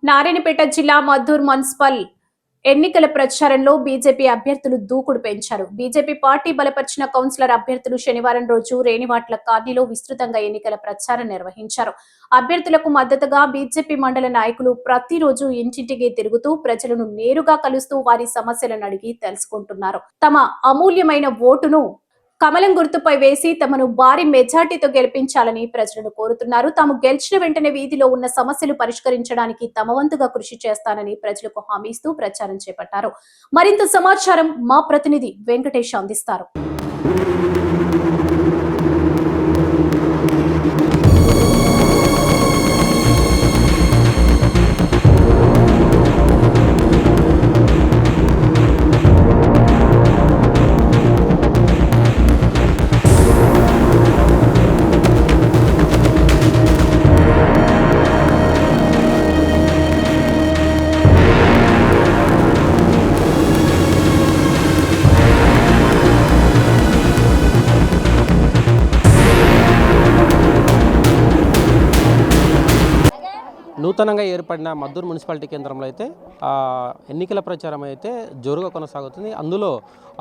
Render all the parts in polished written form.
నారాయణపేట జిల్లా మద్దూర్ మున్సిపల్ ఎన్నికల ప్రచారంలో బీజేపీ అభ్యర్థులు దూకుడు పెంచారు. బీజేపీ పార్టీ బలపరిచిన కౌన్సిలర్ అభ్యర్థులు శనివారం రోజు రేణివాట్ల కాలనీలో విస్తృతంగా ఎన్నికల ప్రచారం నిర్వహించారు. అభ్యర్థులకు మద్దతుగా బీజేపీ మండల నాయకులు ప్రతిరోజు ఇంటింటికి తిరుగుతూ ప్రజలను నేరుగా కలుస్తూ వారి సమస్యలను అడిగి తెలుసుకుంటున్నారు. తమ అమూల్యమైన ఓటును కమలం గుర్తుపై వేసి తమను భారీ మెజార్టీతో గెలిపించాలని ప్రజలను కోరుతున్నారు. తాము గెలిచిన వెంటనే వీధిలో ఉన్న సమస్యలు పరిష్కరించడానికి తమ వంతుగా కృషి చేస్తానని ప్రజలకు హామీ ఇస్తూ ప్రచారం చేపట్టారు. మరింత సమాచారం మా ప్రతినిధి వెంకటేష్ అందిస్తారు. నూతనంగా ఏర్పడిన మద్దూరు మున్సిపాలిటీ కేంద్రంలో అయితే ఎన్నికల ప్రచారం అయితే జోరుగా కొనసాగుతుంది. అందులో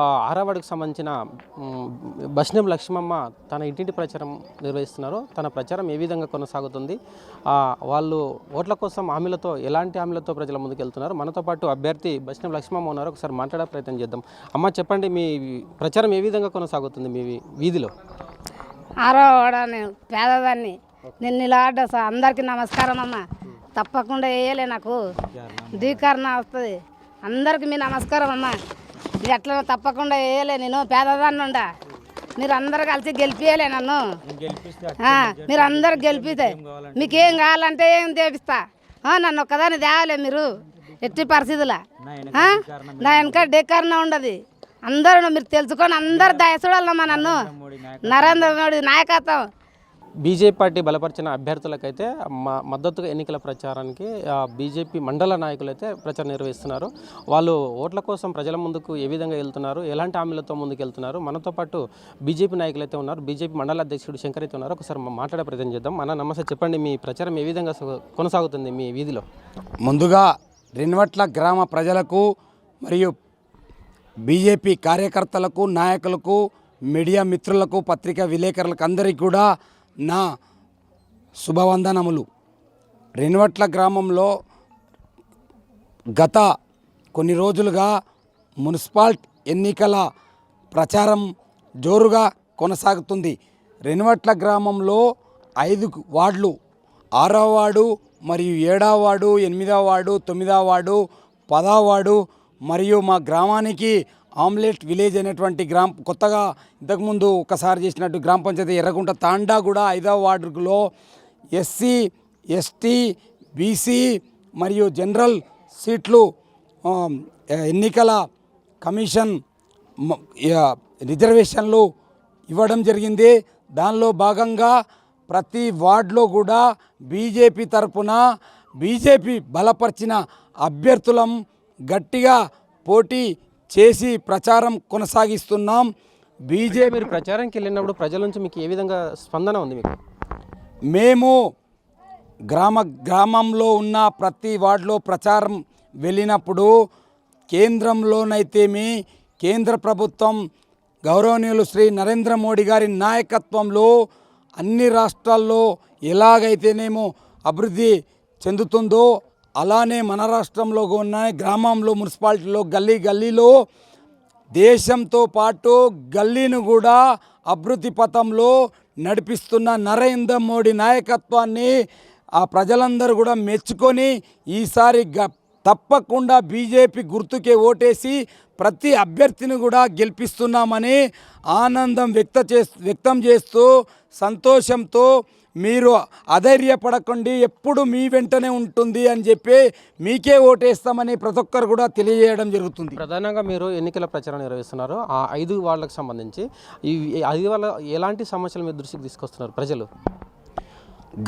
6వ వార్డుకు సంబంధించిన బస్నెం లక్ష్మమ్మ తన ఇంటింటి ప్రచారం నిర్వహిస్తున్నారు. తన ప్రచారం ఏ విధంగా కొనసాగుతుంది, వాళ్ళు ఓట్ల కోసం హామీలతో ఎలాంటి హామీలతో ప్రజల ముందుకు వెళ్తున్నారు. మనతో పాటు అభ్యర్థి బస్నెం లక్ష్మమ్మ ఉన్నారు. ఒకసారి మాట్లాడే ప్రయత్నం చేద్దాం. అమ్మ, చెప్పండి, మీ ప్రచారం ఏ విధంగా కొనసాగుతుంది మీ వీధిలో? 6వ వార్డు పేదదాన్ని నేను నిలబడ్డ అందరికీ నమస్కారం అమ్మ. తప్పకుండా వేయలే, నాకు ధీకరణ వస్తుంది. అందరికి మీ నమస్కారం అమ్మ. ఇది అట్లా తప్పకుండా వేయలే, నేను పేదదాన్ని ఉండా. మీరు అందరు కలిసి గెలిపియలే నన్ను. మీరు అందరు గెలిపితే మీకేం కావాలంటే ఏం తెపిస్తా. నన్ను ఒక్కదాన్ని తేవలే మీరు ఎట్టి పరిస్థితుల. నా వెనక ధీకరణ ఉండదు. అందరూ మీరు తెలుసుకొని అందరు దయచూడాలమ్మా. నన్ను నరేంద్ర మోడీ నాయకత్వం. బీజేపీ పార్టీ బలపరిచిన అభ్యర్థులకైతే మద్దతుగా ఎన్నికల ప్రచారానికి బీజేపీ మండల నాయకులు అయితే ప్రచారం నిర్వహిస్తున్నారు. వాళ్ళు ఓట్ల కోసం ప్రజల ముందుకు ఏ విధంగా వెళ్తున్నారు, ఎలాంటి హామీలతో ముందుకు వెళ్తున్నారు. మనతో పాటు బీజేపీ నాయకులు అయితే ఉన్నారు. బీజేపీ మండల అధ్యక్షుడు శంకర్ అయితే ఉన్నారు. ఒకసారి మాట్లాడే ప్రయత్నం చేద్దాం. అన్న, నమస్తే. చెప్పండి, మీ ప్రచారం ఏ విధంగా కొనసాగుతుంది మీ వీధిలో? ముందుగా రేణివాట్ల గ్రామ ప్రజలకు మరియు బీజేపీ కార్యకర్తలకు, నాయకులకు, మీడియా మిత్రులకు, పత్రికా విలేకరులకు అందరికీ కూడా నా శుభవందనములు. రేణివాట్ల గ్రామంలో గత కొన్ని రోజులుగా మున్సిపల్ ఎన్నికల ప్రచారం జోరుగా కొనసాగుతుంది. రేణివాట్ల గ్రామంలో 5 వార్డులు, 6వ వార్డు మరియు 7వ వార్డు, 8వ వార్డు, 9వ వార్డు, 10వ వార్డు మరియు మా గ్రామానికి ఆమ్లెట్ విలేజ్ అనేటువంటి కొత్తగా ఇంతకుముందు ఒకసారి చేసినట్టు గ్రామ పంచాయతీ ఎర్రగుంట తాండా కూడా 5వ వార్డులో ఎస్సీ, ఎస్టీ, బీసీ మరియు జనరల్ సీట్లు ఎన్నికల కమిషన్ రిజర్వేషన్లు ఇవ్వడం జరిగింది. దానిలో భాగంగా ప్రతి వార్డులో కూడా బీజేపీ తరపున బీజేపీ బలపరిచిన అభ్యర్థులం గట్టిగా పోటీ చేసి ప్రచారం కొనసాగిస్తున్నాం. బీజేపీ మీరు ప్రచారానికి వెళ్ళినప్పుడు ప్రజల నుంచి మీకు ఏ విధంగా స్పందన ఉంది? మీకు మేము గ్రామంలో ఉన్న ప్రతి వార్డులో ప్రచారం వెళ్ళినప్పుడు కేంద్రంలోనైతేమి కేంద్ర ప్రభుత్వం గౌరవనీయులు శ్రీ నరేంద్ర మోడీ గారి నాయకత్వంలో అన్ని రాష్ట్రాల్లో ఎలాగైతేనేమో అభివృద్ధి చెందుతుందో అలానే మన రాష్ట్రంలో ఉన్న గ్రామంలో, మున్సిపాలిటీలో, గల్లీలో దేశంతో పాటు గల్లీని కూడా అభివృద్ధి పథంలో నడిపిస్తున్న నరేంద్ర మోడీ నాయకత్వాన్ని ఆ ప్రజలందరూ కూడా మెచ్చుకొని ఈసారి తప్పకుండా బీజేపీ గుర్తుకే ఓటేసి ప్రతి అభ్యర్థిని కూడా గెలిపిస్తున్నామని ఆనందం వ్యక్తం చేస్తూ సంతోషంతో మీరు అధైర్యపడకండి, ఎప్పుడు మీ వెంటనే ఉంటుంది అని చెప్పి మీకే ఓటేస్తామని ప్రతి ఒక్కరు కూడా తెలియజేయడం జరుగుతుంది. ప్రధానంగా మీరు ఎన్నికల ప్రచారం నిర్వహిస్తున్నారు. ఆ 5 వార్డులకు సంబంధించి ఈ 5 వాళ్ళ ఎలాంటి సమస్యలు మీ దృష్టికి తీసుకొస్తున్నారు ప్రజలు?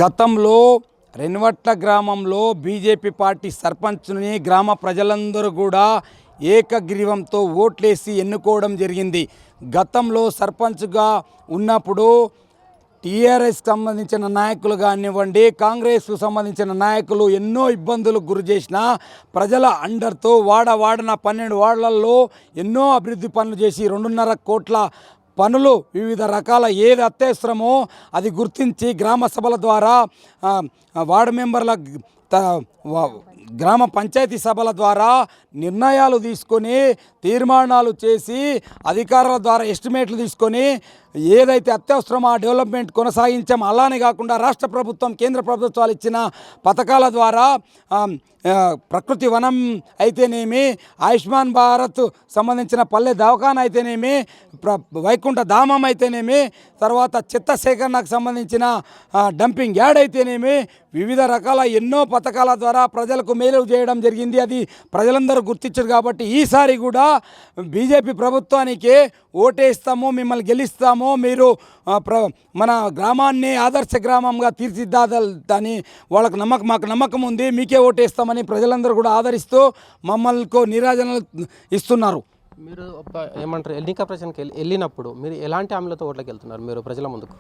గతంలో రేణివాట్ల గ్రామంలో బీజేపీ పార్టీ సర్పంచ్ని గ్రామ ప్రజలందరూ కూడా ఏకగ్రీవంతో ఓట్లేసి ఎన్నుకోవడం జరిగింది. గతంలో సర్పంచ్గా ఉన్నప్పుడు టీఆర్ఎస్కి సంబంధించిన నాయకులు కానివ్వండి, కాంగ్రెస్కు సంబంధించిన నాయకులు ఎన్నో ఇబ్బందులకు గురి చేసిన ప్రజల అండర్తో వాడన 12 వార్డులలో ఎన్నో అభివృద్ధి పనులు చేసి 2.5 కోట్ల పనులు వివిధ రకాల ఏది అత్యవసరమో అది గుర్తించి గ్రామ సభల ద్వారా వార్డు మెంబర్ల గ్రామ పంచాయతీ సభల ద్వారా నిర్ణయాలు తీసుకొని తీర్మానాలు చేసి అధికారుల ద్వారా ఎస్టిమేట్లు తీసుకొని ఏదైతే అత్యవసరమో ఆ డెవలప్మెంట్ కొనసాగించాం. అలానే కాకుండా రాష్ట్ర ప్రభుత్వం కేంద్ర ప్రభుత్వాలు ఇచ్చిన పథకాల ద్వారా ప్రకృతి వనం అయితేనేమి, ఆయుష్మాన్ భారత్ సంబంధించిన పల్లె దవాఖాన అయితేనేమి, వైకుంఠ ధామం అయితేనేమి, తర్వాత చెత్త సేకరణకు సంబంధించిన డంపింగ్ యార్డ్ అయితేనేమి, వివిధ రకాల ఎన్నో పథకాల ద్వారా ప్రజలకు మేలు చేయడం జరిగింది. అది ప్రజలందరూ గుర్తించారు. కాబట్టి ఈసారి కూడా బీజేపీ ప్రభుత్వానికి ఓటేస్తాము, మిమ్మల్ని గెలిస్తాము, మీరు మన గ్రామాన్ని ఆదర్శ గ్రామంగా తీర్చిదిద్దాలని మాకు నమ్మకం ఉంది, మీకే ఓటేస్తామని ప్రజలందరూ కూడా ఆదరిస్తూ మమ్మల్ని నీరాజనలు ఇస్తున్నారు. మీరు ఏమంటారు, ఎన్నికల ప్రచారానికి వెళ్ళినప్పుడు మీరు ఎలాంటి హామీలతో ఓట్లకి వెళ్తున్నారు మీరు ప్రజల ముందుకు?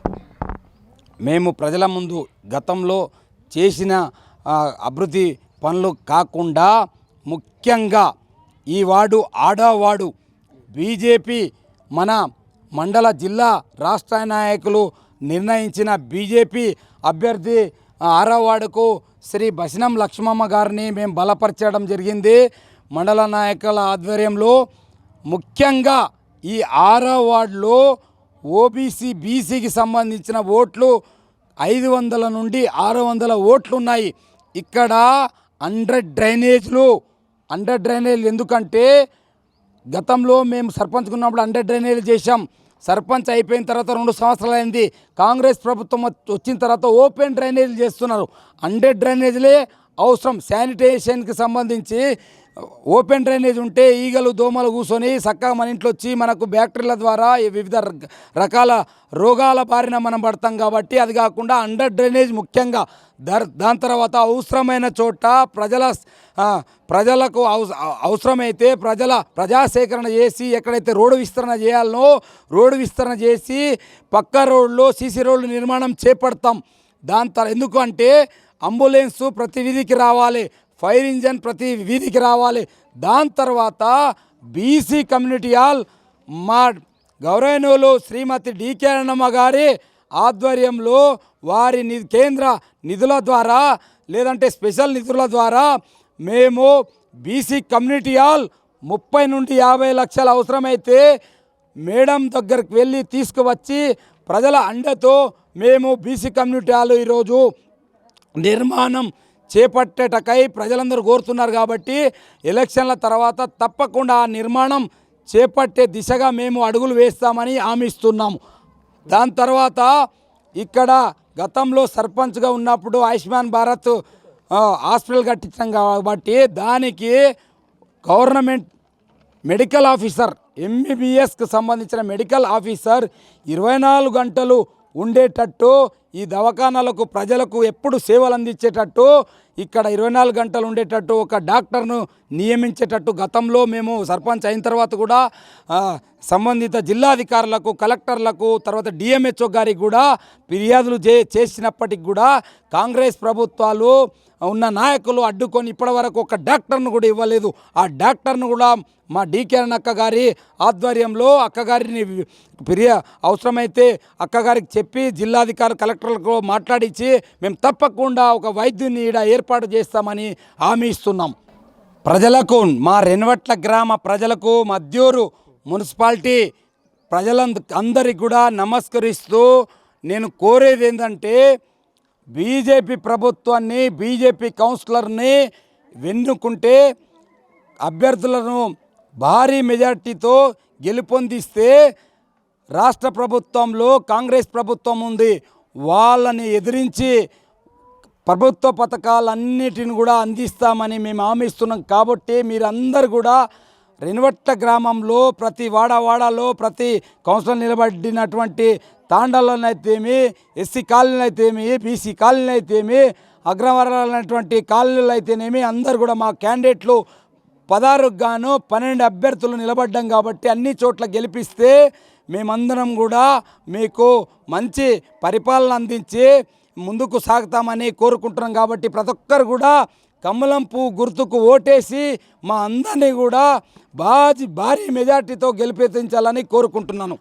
మేము ప్రజల ముందు గతంలో చేసిన అభివృద్ధి పనులు కాకుండా ముఖ్యంగా ఈ వార్డు ఆడవాడు బీజేపీ మన మండల జిల్లా రాష్ట్ర నాయకులు నిర్ణయించిన బీజేపీ అభ్యర్థి 6వ వార్డుకు శ్రీ బసినం లక్ష్మమ్మ గారిని మేము బలపరచడం జరిగింది. మండల నాయకుల ఆధ్వర్యంలో ముఖ్యంగా ఈ 6వ వార్డులో ఓబీసీ బీసీకి సంబంధించిన ఓట్లు 500 నుండి 600 ఓట్లు ఉన్నాయి. ఇక్కడ 100 డ్రైనేజ్లు ఎందుకంటే గతంలో మేము సర్పంచ్గా ఉన్నప్పుడు 100 డ్రైనేజీలు చేశాం. సర్పంచ్ అయిపోయిన తర్వాత 2 సంవత్సరాలు అయింది. కాంగ్రెస్ ప్రభుత్వం వచ్చిన తర్వాత ఓపెన్ డ్రైనేజీలు చేస్తున్నారు. 100 డ్రైనేజీలే అవసరం. శానిటేషన్కి సంబంధించి ఓపెన్ డ్రైనేజ్ ఉంటే ఈగలు దోమలు కూర్చొని చక్కగా మన ఇంట్లో వచ్చి మనకు బ్యాక్టీరియాల ద్వారా వివిధ రకాల రోగాల బారిన మనం పడతాం. కాబట్టి అది కాకుండా 100 డ్రైనేజ్ ముఖ్యంగా దాని తర్వాత అవసరమైన చోట ప్రజలకు అవసరమైతే ప్రజాసేకరణ చేసి ఎక్కడైతే రోడ్డు విస్తరణ చేయాలనో రోడ్డు విస్తరణ చేసి పక్క రోడ్లో సీసీ రోడ్లు నిర్మాణం చేపడతాం. దాని తర్వాత ఎందుకంటే అంబులెన్సు ప్రతి వీధికి రావాలి, ఫైర్ ఇంజన్ ప్రతి వీధికి రావాలి. దాని తర్వాత బీసీ కమ్యూనిటీ హాల్ మా గౌరవనీయులు శ్రీమతి డికే అన్నమ్మ గారి ఆధ్వర్యంలో వారి కేంద్ర నిధుల ద్వారా లేదంటే స్పెషల్ నిధుల ద్వారా మేము బీసీ కమ్యూనిటీ హాల్ 30 నుండి 50 లక్షలు అవసరమైతే మేడం దగ్గరికి వెళ్ళి తీసుకువచ్చి ప్రజల అండతో మేము బీసీ కమ్యూనిటీ హాల్ ఈరోజు నిర్మాణం చేపట్టేటకై ప్రజలందరూ కోరుతున్నారు. కాబట్టి ఎలక్షన్ల తర్వాత తప్పకుండా ఆ నిర్మాణం చేపట్టే దిశగా మేము అడుగులు వేస్తామని హామీ ఇస్తున్నాము. దాని తర్వాత ఇక్కడ గతంలో సర్పంచ్గా ఉన్నప్పుడు ఆయుష్మాన్ భారత్ హాస్పిటల్ కట్టించాం కాబట్టి దానికి గవర్నమెంట్ మెడికల్ ఆఫీసర్ ఎంబీబీఎస్కి సంబంధించిన మెడికల్ ఆఫీసర్ 24 గంటలు ఉండేటట్టు ఈ దవాఖానాలకు ప్రజలకు ఎప్పుడు సేవలు అందించేటట్టు ఇక్కడ 24 గంటలు ఉండేటట్టు ఒక డాక్టర్ను నియమించేటట్టు గతంలో మేము సర్పంచ్ అయిన తర్వాత కూడా సంబంధిత జిల్లాధికారులకు కలెక్టర్లకు తర్వాత డిఎంహెచ్ఓ గారికి కూడా ఫిర్యాదులు చేసినప్పటికి కూడా కాంగ్రెస్ ప్రభుత్వాలు ఉన్న నాయకులు అడ్డుకొని ఇప్పటివరకు ఒక డాక్టర్ను కూడా ఇవ్వలేదు. ఆ డాక్టర్ను కూడా మా డికే అక్క గారి ఆధ్వర్యంలో అక్కగారిని అవసరమైతే అక్కగారికి చెప్పి జిల్లాధికారి కలెక్టర్లకు మాట్లాడించి మేము తప్పకుండా ఒక వైద్యుని ఈడ ఏర్పాటు చేస్తామని హామీ ఇస్తున్నాం. ప్రజలకు మా రెనవట్ల గ్రామ ప్రజలకు మద్యూరు మున్సిపాలిటీ ప్రజలందరికీ కూడా నమస్కరిస్తూ నేను కోరేది ఏంటంటే బీజేపీ ప్రభుత్వాన్ని బీజేపీ కౌన్సిలర్ని వెన్నుకుంటే అభ్యర్థులను భారీ మెజార్టీతో గెలుపొందిస్తే రాష్ట్ర ప్రభుత్వంలో కాంగ్రెస్ ప్రభుత్వం ఉంది, వాళ్ళని ఎదిరించి ప్రభుత్వ పథకాలన్నిటిని కూడా అందిస్తామని మేము హామీ ఇస్తున్నాం. కాబట్టి మీరందరూ కూడా రెనవట్ల గ్రామంలో ప్రతి వాడవాడలో ప్రతి కౌన్సిలర్ నిలబడినటువంటి తాండాలనైతేమి, ఎస్సీ కాలనీలు అయితేమి, బీసీ కాలనీలు అయితేమి, అగ్రవర్ణాలైనటువంటి కాలనీలు అయితేనేమి అందరు కూడా మా క్యాండిడేట్లు 16కు గాను 12 అభ్యర్థులు నిలబడ్డాం. కాబట్టి అన్ని చోట్ల గెలిపిస్తే మేమందరం కూడా మీకు మంచి పరిపాలన అందించి ముందుకు సాగుతామని కోరుకుంటున్నాం. కాబట్టి ప్రతి ఒక్కరు కూడా కమలం పువ్వు గుర్తుకు ఓటేసి మా అందరినీ కూడా భారీ మెజార్టీతో గెలిపించాలని కోరుకుంటున్నాను.